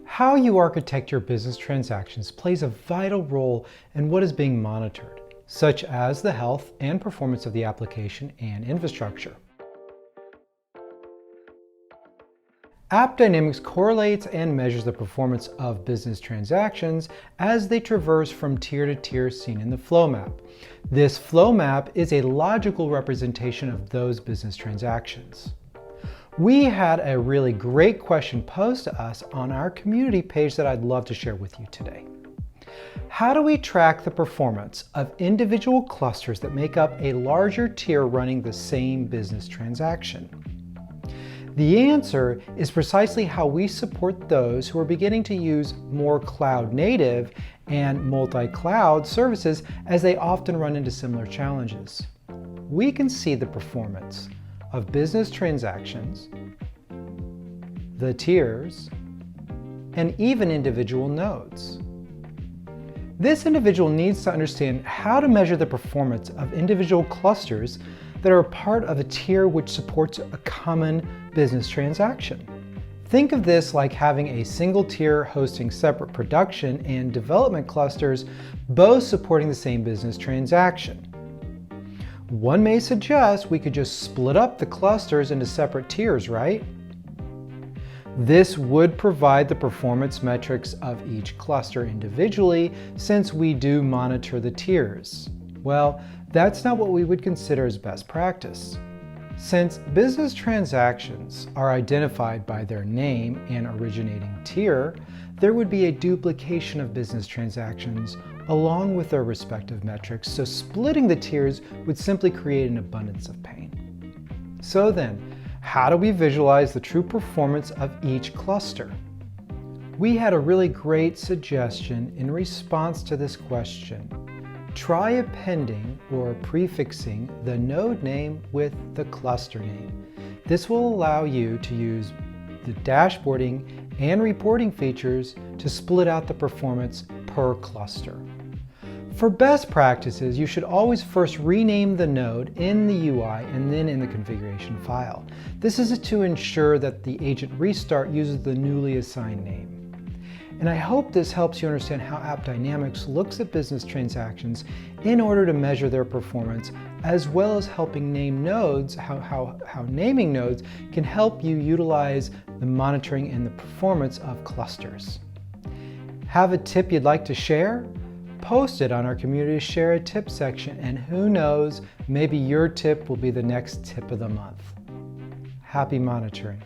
How you architect your business transactions plays a vital role in what is being monitored, such as the health and performance of the application and infrastructure. AppDynamics correlates and measures the performance of business transactions as they traverse from tier to tier seen in the flow map. This flow map is a logical representation of those business transactions. We had a really great question posed to us on our community page that I'd love to share with you today. How do we track the performance of individual clusters that make up a larger tier running the same business transaction? The answer is precisely how we support those who are beginning to use more cloud-native and multi-cloud services, as they often run into similar challenges. We can see the performance of business transactions, the tiers, and even individual nodes. This individual needs to understand how to measure the performance of individual clusters that are part of a tier which supports a common business transaction. Think of this like having a single tier hosting separate production and development clusters, both supporting the same business transaction. One may suggest we could just split up the clusters into separate tiers, right? This would provide the performance metrics of each cluster individually, since we do monitor the tiers. Well, that's not what we would consider as best practice. Since business transactions are identified by their name and originating tier, there would be a duplication of business transactions along with their respective metrics, so splitting the tiers would simply create an abundance of pain. So then, how do we visualize the true performance of each cluster? We had a really great suggestion in response to this question. Try appending or prefixing the node name with the cluster name. This will allow you to use the dashboarding and reporting features to split out the performance per cluster. For best practices, you should always first rename the node in the UI and then in the configuration file. This is to ensure that the agent restart uses the newly assigned name. And I hope this helps you understand how AppDynamics looks at business transactions in order to measure their performance, as well as helping name nodes, how naming nodes can help you utilize the monitoring and the performance of clusters. Have a tip you'd like to share? Post it on our community share a tip section, and who knows, maybe your tip will be the next tip of the month. Happy monitoring.